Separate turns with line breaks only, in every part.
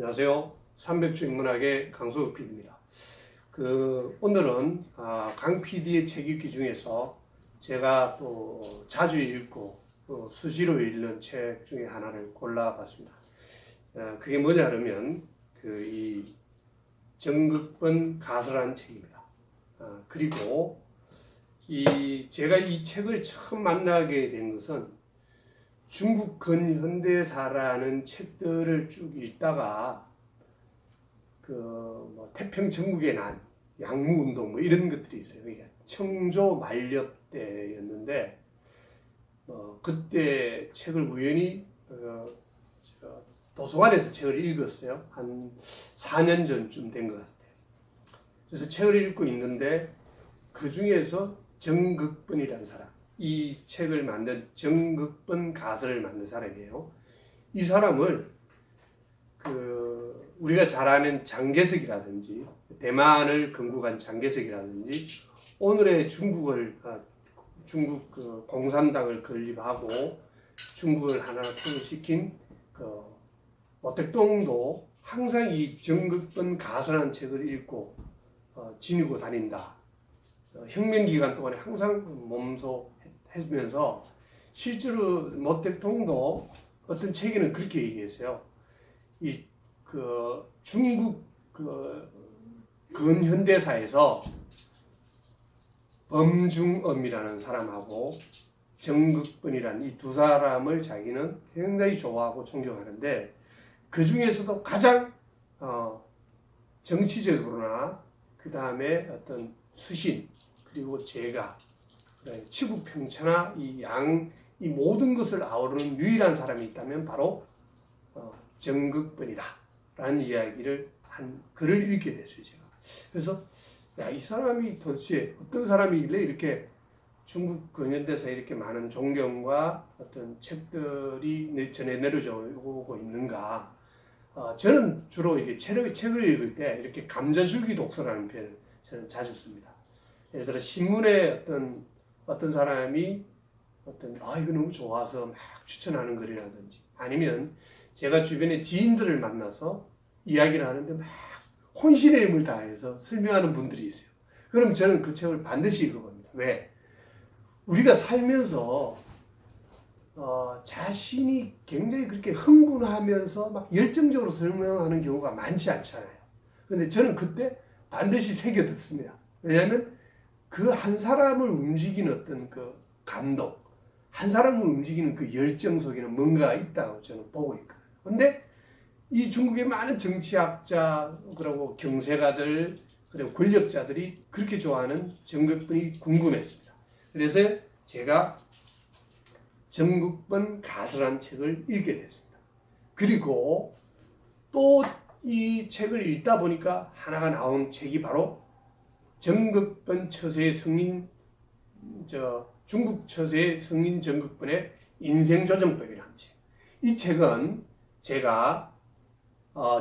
안녕하세요. 300주 인문학의 강소욱 PD입니다. 오늘은 강 PD의 책 읽기 중에서 제가 또 자주 읽고 또 수시로 읽는 책 중에 하나를 골라봤습니다. 그게 뭐냐 하면 이 정극본 가설이라는 책입니다. 그리고 제가 이 책을 처음 만나게 된 것은 중국 근현대사라는 책들을 쭉 읽다가 태평 전국의 난, 양무운동 이런 것들이 있어요. 그러니까 청조 만렵 때였는데 그때 책을 우연히 도서관에서 책을 읽었어요. 한 4년 전쯤 된 것 같아요. 그래서 책을 읽고 있는데 그 중에서 정극본이라는 사람, 이 책을 만든 정극본 가설을 만든 사람이에요. 이 사람을 우리가 잘 아는 장개석이라든지 대만을 건국한 장개석이라든지 오늘의 중국 공산당을 건립하고 중국을 하나 통일시킨 모택동도 항상 이 정극본 가설이라는 책을 읽고 지니고 다닌다. 혁명 기간 동안에 항상 몸소하면서 실제로 모택동도 어떤 책에는 그렇게 얘기했어요. 중국 근현대사에서 범중엄이라는 사람하고 정극본이라는 이 두 사람을 자기는 굉장히 좋아하고 존경하는데 그 중에서도 가장 정치적으로나 그 다음에 어떤 수신 그리고 제가 치국평천하 이 모든 것을 아우르는 유일한 사람이 있다면 바로 정극본이다 라는 이야기를 한 글을 읽게 됐어요. 제가. 그래서 이 사람이 도대체 어떤 사람이길래 이렇게 중국 근현대사에 이렇게 많은 존경과 어떤 책들이 전해 내려져 오고 있는가. 저는 주로 이게 책을 읽을 때 이렇게 감자줄기 독서라는 표현을 저는 자주 씁니다. 예를 들어 신문에 어떤 사람이 이거 너무 좋아서 막 추천하는 글이라든지 아니면 제가 주변에 지인들을 만나서 이야기를 하는데 막 혼신의 힘을 다해서 설명하는 분들이 있어요. 그럼 저는 그 책을 반드시 읽어봅니다. 왜? 우리가 살면서 자신이 굉장히 그렇게 흥분하면서 막 열정적으로 설명하는 경우가 많지 않잖아요. 그런데 저는 그때 반드시 새겨듣습니다. 왜냐하면 그 한 사람을 움직이는 어떤 그 감동, 한 사람을 움직이는 그 열정 속에는 뭔가가 있다고 저는 보고 있거든요. 근데 이 중국의 많은 정치학자, 그리고 경제가들, 그리고 권력자들이 그렇게 좋아하는 정극본이 궁금했습니다. 그래서 제가 정극본 가설이라는 책을 읽게 됐습니다. 그리고 또 이 책을 읽다 보니까 하나가 나온 책이 바로 정극본 처세 성인, 중국 처세 성인 정극본의 인생조정법이라는 책. 이 책은 제가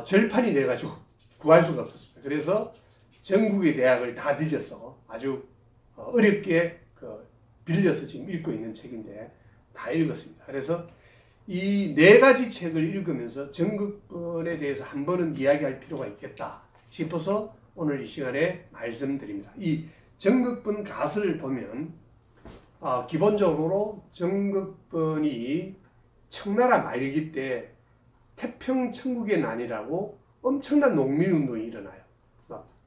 절판이 돼가지고 구할 수가 없었습니다. 그래서 전국의 대학을 다 뒤져서 아주 어렵게 빌려서 지금 읽고 있는 책인데 다 읽었습니다. 그래서 이 4가지 책을 읽으면서 정극본에 대해서 한 번은 이야기할 필요가 있겠다 싶어서 오늘 이 시간에 말씀드립니다. 이 정극본 가설을 보면 기본적으로 정극본이 청나라 말기 때 태평 천국의 난이라고 엄청난 농민운동이 일어나요.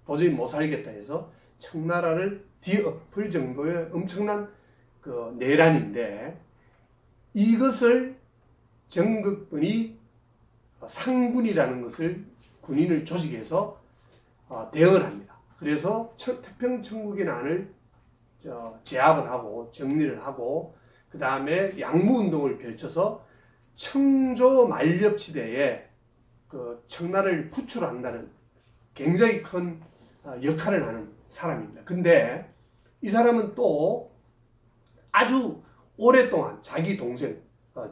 도저히 못 살겠다 해서 청나라를 뒤엎을 정도의 엄청난 내란인데 이것을 정극본이 상군이라는 것을 군인을 조직해서 대응을 합니다. 그래서 태평 천국의 난을 제압을 하고 정리를 하고 그 다음에 양무운동을 펼쳐서 청조 만렵 시대에 청나라를 구출한다는 굉장히 큰 역할을 하는 사람입니다. 근데 이 사람은 또 아주 오랫동안 자기 동생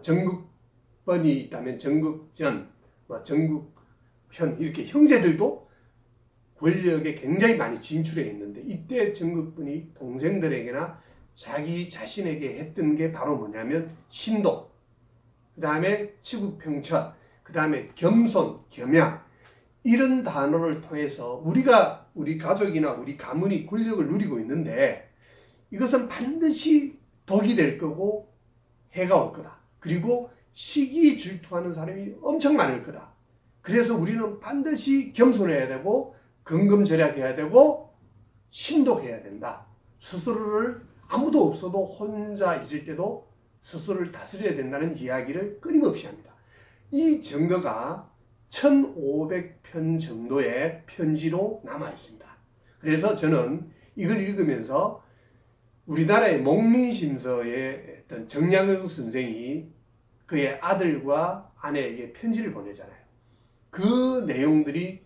정극본이 있다면 정극전, 정극현 이렇게 형제들도 권력에 굉장히 많이 진출해 있는데 이때 정극본이 동생들에게나 자기 자신에게 했던 게 바로 뭐냐면 신도, 그 다음에 치국평천, 그 다음에 겸손, 겸양 이런 단어를 통해서 우리 가족이나 우리 가문이 권력을 누리고 있는데 이것은 반드시 덕이 될 거고 해가 올 거다. 그리고 시기 질투하는 사람이 엄청 많을 거다. 그래서 우리는 반드시 겸손해야 되고 근검절약해야 되고 신독해야 된다. 스스로를 아무도 없어도 혼자 있을 때도 스스로를 다스려야 된다는 이야기를 끊임없이 합니다. 이 증거가 1500편 정도의 편지로 남아 있습니다. 그래서 저는 이걸 읽으면서 우리나라의 목민심서의 어떤 정약용 선생이 그의 아들과 아내에게 편지를 보내잖아요. 그 내용들이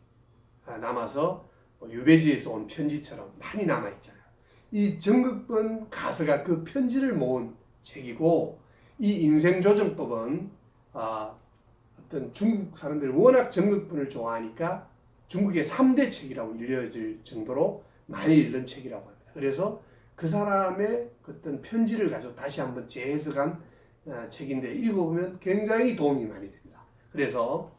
남아서 유배지에서 온 편지처럼 많이 남아있잖아요. 이 정극본 가서가 그 편지를 모은 책이고, 이 인생조정법은 어떤 중국 사람들이 워낙 정극본을 좋아하니까 중국의 3대 책이라고 일려질 정도로 많이 읽는 책이라고 합니다. 그래서 그 사람의 어떤 편지를 가지고 다시 한번 재해석한 책인데 읽어보면 굉장히 도움이 많이 됩니다. 그래서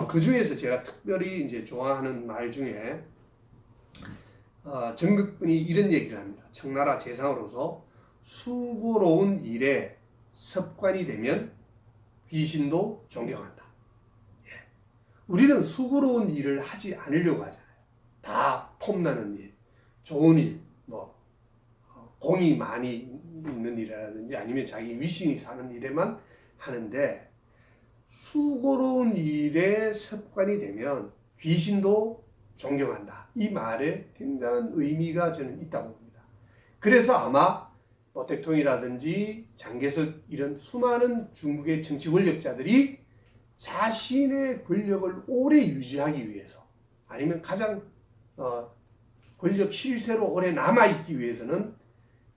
그 중에서 제가 특별히 이제 좋아하는 말 중에 정극분이 이런 얘기를 합니다. 청나라 재상으로서 수고로운 일에 습관이 되면 귀신도 존경한다. 예. 우리는 수고로운 일을 하지 않으려고 하잖아요. 다 폼나는 일, 좋은 일, 공이 많이 있는 일이라든지 아니면 자기 위신이 사는 일에만 하는데, 수고로운 일에 습관이 되면 귀신도 존경한다. 이 말에 굉장한 의미가 저는 있다고 봅니다. 그래서 아마 모택동이라든지 장개석 이런 수많은 중국의 정치 권력자들이 자신의 권력을 오래 유지하기 위해서, 아니면 가장 권력 실세로 오래 남아있기 위해서는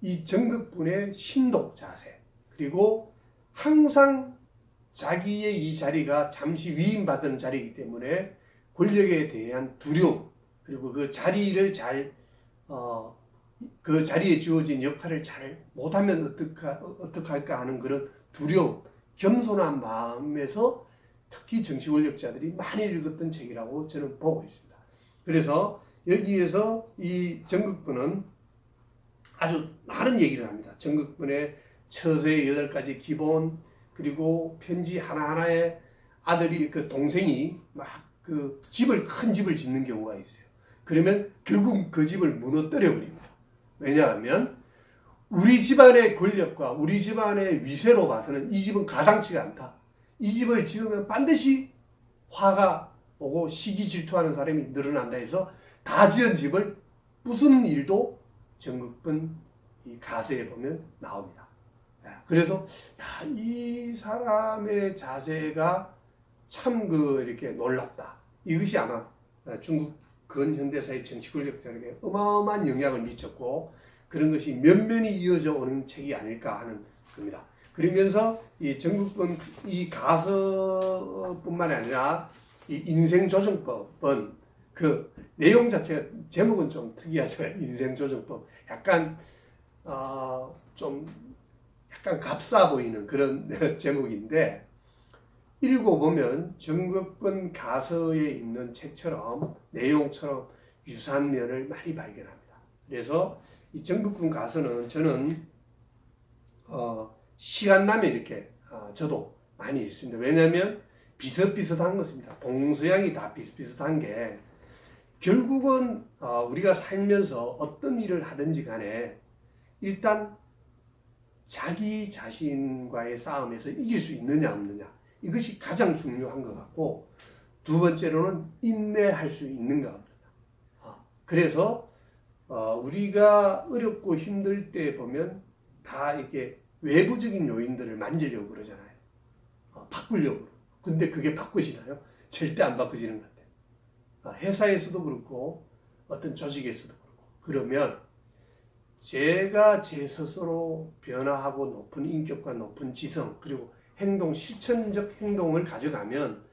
이 정극분의 신독 자세, 그리고 항상 자기의 이 자리가 잠시 위임받은 자리이기 때문에 권력에 대한 두려움, 그리고 그 자리를 그 자리에 주어진 역할을 잘 못하면 어떡할까 하는 그런 두려움, 겸손한 마음에서 특히 정치 권력자들이 많이 읽었던 책이라고 저는 보고 있습니다. 그래서 여기에서 이 정극분은 아주 많은 얘기를 합니다. 정극분의 처세의 8가지 기본, 그리고 편지 하나하나에 아들이, 그 동생이 막 큰 집을 짓는 경우가 있어요. 그러면 결국 그 집을 무너뜨려 버립니다. 왜냐하면 우리 집안의 권력과 우리 집안의 위세로 봐서는 이 집은 가당치가 않다. 이 집을 지으면 반드시 화가 오고 시기 질투하는 사람이 늘어난다 해서 다 지은 집을 부수는 일도 정극분 이 가서에 보면 나옵니다. 그래서 이 사람의 자세가 참 이렇게 놀랍다. 이것이 아마 중국 근현대사의 정치 권력자에게 어마어마한 영향을 미쳤고, 그런 것이 면면이 이어져 오는 책이 아닐까 하는 겁니다. 그러면서 이 정극분 이 가서뿐만 아니라 이 인생조정법은 그 내용 자체가, 제목은 좀 특이하잖아요. 인생조정법. 약간 좀 약간 값싸 보이는 그런 제목인데, 읽어보면 정극분 가서에 있는 책처럼 내용처럼 유사한 면을 많이 발견합니다. 그래서 이 정극분 가서는 저는 시간 나면 이렇게 저도 많이 읽습니다. 왜냐하면 비슷비슷한 것입니다. 동서양이 다 비슷비슷한 게, 결국은 우리가 살면서 어떤 일을 하든지 간에 일단 자기 자신과의 싸움에서 이길 수 있느냐 없느냐, 이것이 가장 중요한 것 같고, 두 번째로는 인내할 수 있는가 없느냐. 그래서 우리가 어렵고 힘들 때 보면 다 이렇게 외부적인 요인들을 만지려고 그러잖아요. 바꾸려고. 근데 그게 바꾸시나요? 절대 안 바꾸지는 것 같아요. 회사에서도 그렇고 어떤 조직에서도 그렇고. 그러면 제가 제 스스로 변화하고 높은 인격과 높은 지성, 그리고 행동, 실천적 행동을 가져가면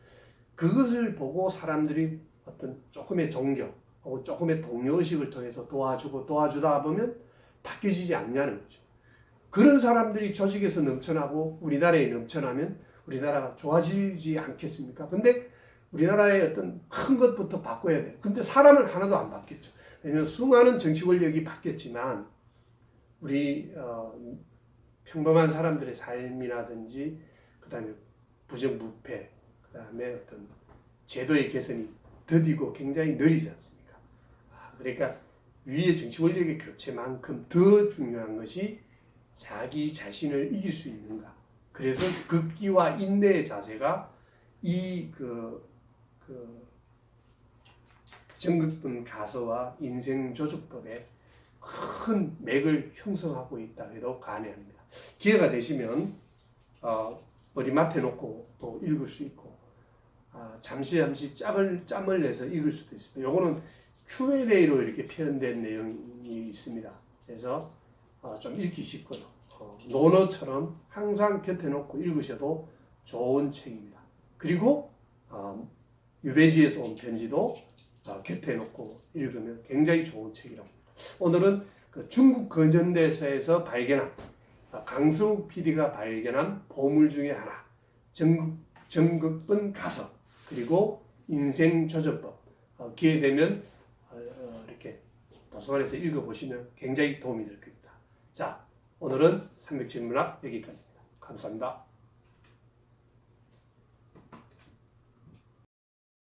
그것을 보고 사람들이 어떤 조금의 존경 혹은 조금의 동료의식을 통해서 도와주다 보면 바뀌어지지 않냐는 거죠. 그런 사람들이 조직에서 넘쳐나고 우리나라에 넘쳐나면 우리나라가 좋아지지 않겠습니까? 근데 우리나라의 어떤 큰 것부터 바꿔야 돼요. 근데 사람을 하나도 안 바뀌었죠. 왜냐하면 수많은 정치 권력이 바뀌었지만 우리 평범한 사람들의 삶이라든지 그다음에 부정부패, 그다음에 어떤 제도의 개선이 더디고 굉장히 느리지 않습니까? 그러니까 위의 정치 권력의 교체만큼 더 중요한 것이 자기 자신을 이길 수 있는가. 그래서 극기와 인내의 자세가 이 정극분 가서와 인생조주법에 큰 맥을 형성하고 있다 해도 과언합니다. 기회가 되시면 머리맡에 놓고 또 읽을 수 있고 잠시 짬을 내서 읽을 수도 있습니다. 요거는 Q&A로 이렇게 표현된 내용이 있습니다. 그래서 좀 읽기 쉽고요. 논어처럼 항상 곁에 놓고 읽으셔도 좋은 책입니다. 그리고 유배지에서 온 편지도 곁에 놓고 읽으면 굉장히 좋은 책이라고 합니다. 오늘은 그 중국 근현대사에서 발견한 강승욱 PD가 발견한 보물 중에 하나, 정극분 가서, 그리고 인생조절법. 기회 되면 이렇게 도서관에서 읽어보시면 굉장히 도움이 될 겁니다. 자, 오늘은 삼백질문학 여기까지입니다. 감사합니다.